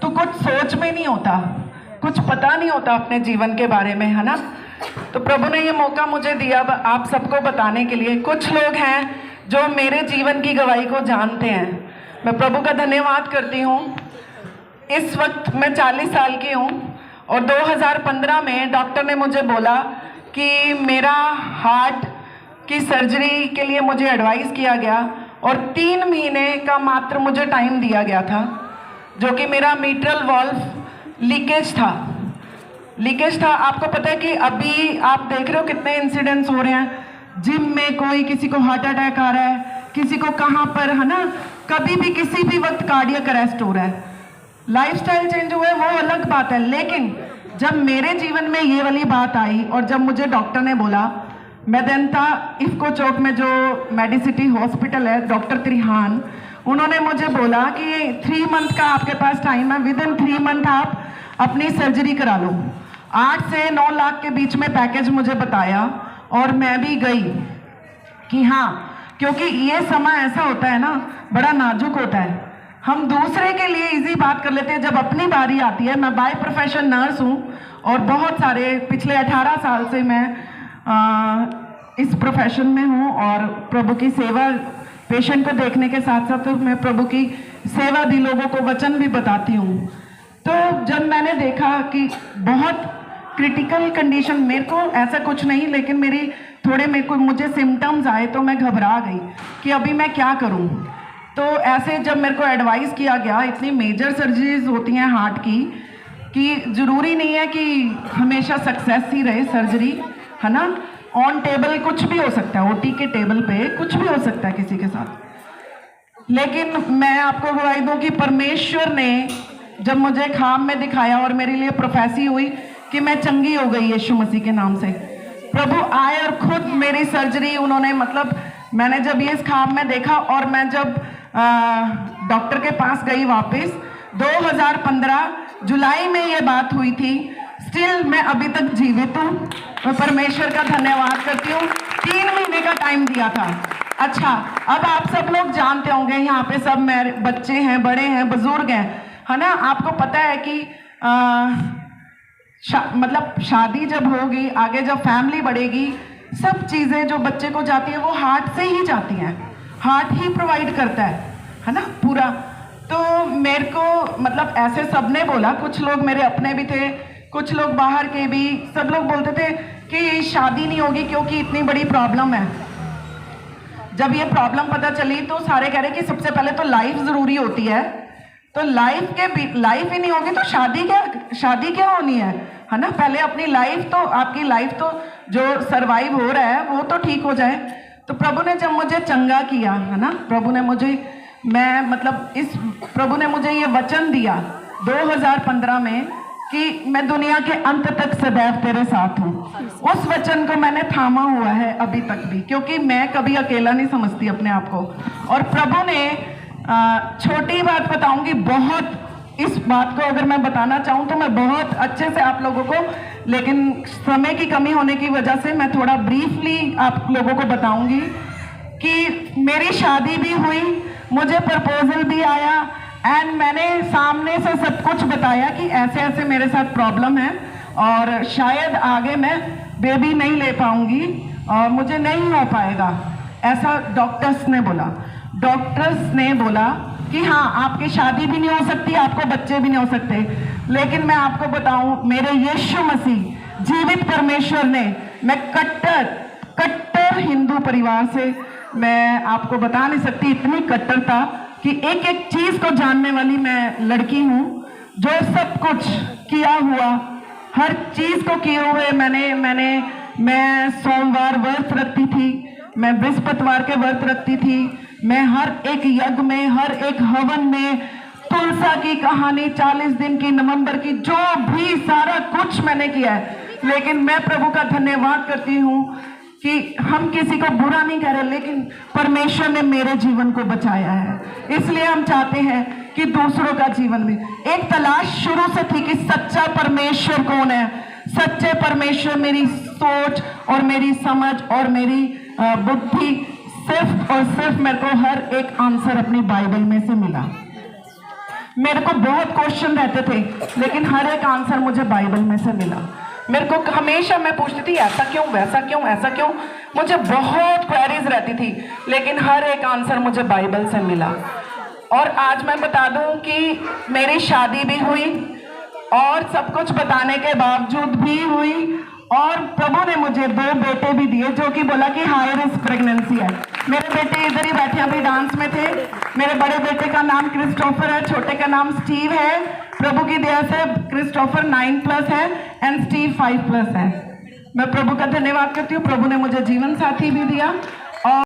तो कुछ सोच में नहीं होता, कुछ पता नहीं होता अपने जीवन के बारे में, है ना। तो प्रभु ने ये मौका मुझे दिया आप सबको बताने के लिए। कुछ लोग हैं जो मेरे जीवन की गवाही को जानते हैं, मैं प्रभु का धन्यवाद करती हूँ। इस वक्त मैं 40 साल की हूँ और 2015 में डॉक्टर ने मुझे बोला कि मेरा हार्ट की सर्जरी के लिए मुझे एडवाइस किया गया और 3 महीने का मात्र मुझे टाइम दिया गया था, जो कि मेरा मीट्रल वॉल्व लीकेज था। आपको पता है कि अभी आप देख रहे हो कितने इंसिडेंट्स हो रहे हैं, जिम में कोई किसी को हार्ट अटैक आ रहा है, किसी को कहाँ पर, है ना, कभी भी किसी भी वक्त कार्डियक अरेस्ट हो रहा है। लाइफस्टाइल चेंज हुआ है वो अलग बात है, लेकिन जब मेरे जीवन में ये वाली बात आई और जब मुझे डॉक्टर ने बोला, मेदेंता इफ्को चौक में जो मेडिसिटी हॉस्पिटल है, डॉक्टर त्रिहान, उन्होंने मुझे बोला कि 3 मंथ का आपके पास टाइम है, विद इन 3 मंथ आप अपनी सर्जरी करा लो। 8 से 9 लाख के बीच में पैकेज मुझे बताया और मैं भी गई कि हाँ, क्योंकि ये समय ऐसा होता है ना, बड़ा नाजुक होता है। हम दूसरे के लिए इजी बात कर लेते हैं, जब अपनी बारी आती है। मैं बाय प्रोफेशन नर्स हूँ और बहुत सारे पिछले 18 साल से मैं इस प्रोफेशन में हूँ और प्रभु की सेवा, पेशेंट को देखने के साथ साथ तो मैं प्रभु की सेवा भी, लोगों को वचन भी बताती हूँ। तो जब मैंने देखा कि बहुत क्रिटिकल कंडीशन, मेरे को ऐसा कुछ नहीं, लेकिन मुझे सिम्टम्स आए तो मैं घबरा गई कि अभी मैं क्या करूं। तो ऐसे जब मेरे को एडवाइस किया गया, इतनी मेजर सर्जरीज होती हैं हार्ट की कि ज़रूरी नहीं है कि हमेशा सक्सेस ही रहे सर्जरी, है ना। ऑन टेबल कुछ भी हो सकता है, ओटी के टेबल पे कुछ भी हो सकता है किसी के साथ। लेकिन मैं आपको गवाही दूं कि परमेश्वर ने जब मुझे ख्वाब में दिखाया और मेरे लिए प्रोफेसी हुई कि मैं चंगी हो गई यीशु मसीह के नाम से, प्रभु आए और खुद मेरी सर्जरी उन्होंने, मतलब मैंने जब ये इस ख्वाब में देखा और मैं जब डॉक्टर के पास गई वापस 2015 जुलाई में ये बात हुई थी, स्टिल मैं अभी तक जीवित हूँ। मैं परमेश्वर का धन्यवाद करती हूँ। 3 महीने का टाइम दिया था। अच्छा, अब आप सब लोग जानते होंगे, यहाँ पे सब मेरे बच्चे हैं, बड़े हैं, बुजुर्ग हैं, है ना। आपको पता है कि मतलब शादी जब होगी, आगे जब फैमिली बढ़ेगी, सब चीज़ें जो बच्चे को जाती है वो हार्ट से ही जाती हैं, हार्ट ही प्रोवाइड करता है ना पूरा। तो मेरे को मतलब ऐसे सबने बोला, कुछ लोग मेरे अपने भी थे, कुछ लोग बाहर के भी, सब लोग बोलते थे कि शादी नहीं होगी क्योंकि इतनी बड़ी प्रॉब्लम है। जब ये प्रॉब्लम पता चली तो सारे कह रहे कि सबसे पहले तो लाइफ ज़रूरी होती है, तो लाइफ ही नहीं होगी तो शादी क्या होनी है ना। पहले अपनी लाइफ तो, आपकी लाइफ तो जो सरवाइव हो रहा है वो तो ठीक हो जाए। तो प्रभु ने जब मुझे चंगा किया, है ना, प्रभु ने मुझे ये वचन दिया 2015 में कि मैं दुनिया के अंत तक सदैव तेरे साथ हूँ। उस वचन को मैंने थामा हुआ है अभी तक भी, क्योंकि मैं कभी अकेला नहीं समझती अपने आप को। और प्रभु ने छोटी बात बताऊंगी, बहुत इस बात को अगर मैं बताना चाहूँ तो मैं बहुत अच्छे से आप लोगों को, लेकिन समय की कमी होने की वजह से मैं थोड़ा ब्रीफली आप लोगों को बताऊंगी कि मेरी शादी भी हुई, मुझे प्रपोजल भी आया एंड मैंने सामने से सब कुछ बताया कि ऐसे ऐसे मेरे साथ प्रॉब्लम है और शायद आगे मैं बेबी नहीं ले पाऊंगी और मुझे नहीं हो पाएगा, ऐसा डॉक्टर्स ने बोला कि हाँ, आपकी शादी भी नहीं हो सकती, आपको बच्चे भी नहीं हो सकते। लेकिन मैं आपको बताऊं, मेरे यीशु मसीह जीवित परमेश्वर ने, मैं कट्टर हिंदू परिवार से, मैं आपको बता नहीं सकती इतनी कट्टरता कि एक एक चीज को जानने वाली मैं लड़की हूँ, जो सब कुछ किया हुआ, हर चीज को किए हुए मैं सोमवार व्रत रखती थी, मैं बृहस्पतिवार के व्रत रखती थी, मैं हर एक यज्ञ में, हर एक हवन में, तुलसा की कहानी 40 दिन की, नवंबर की, जो भी सारा कुछ मैंने किया है। लेकिन मैं प्रभु का धन्यवाद करती हूँ कि हम किसी को बुरा नहीं कह रहे, लेकिन परमेश्वर ने मेरे जीवन को बचाया है। इसलिए हम चाहते हैं कि दूसरों का जीवन भी, एक तलाश शुरू से थी कि सच्चा परमेश्वर कौन है। सच्चे परमेश्वर, मेरी सोच और मेरी समझ और मेरी बुद्धि, सिर्फ और सिर्फ मेरे को हर एक आंसर अपनी बाइबल में से मिला। मेरे को बहुत क्वेश्चन रहते थे, लेकिन हर एक आंसर मुझे बाइबल में से मिला। मेरे को हमेशा मैं पूछती थी ऐसा क्यों, वैसा क्यों, ऐसा क्यों, मुझे बहुत क्वेरीज रहती थी, लेकिन हर एक आंसर मुझे बाइबल से मिला। और आज मैं बता दूं कि मेरी शादी भी हुई और सब कुछ बताने के बावजूद भी हुई, और प्रभु ने मुझे 2 बेटे भी दिए, जो कि बोला कि हाई रिस्क प्रेगनेंसी है। मेरे बेटे इधर ही बैठे अभी डांस में थे। मेरे बड़े बेटे का नाम क्रिस्टोफर है, छोटे का नाम स्टीव है। प्रभु की दया से क्रिस्टोफर 9+ है एंड स्टीव 5+ है। मैं प्रभु का धन्यवाद करती हूँ। प्रभु ने मुझे जीवन साथी भी दिया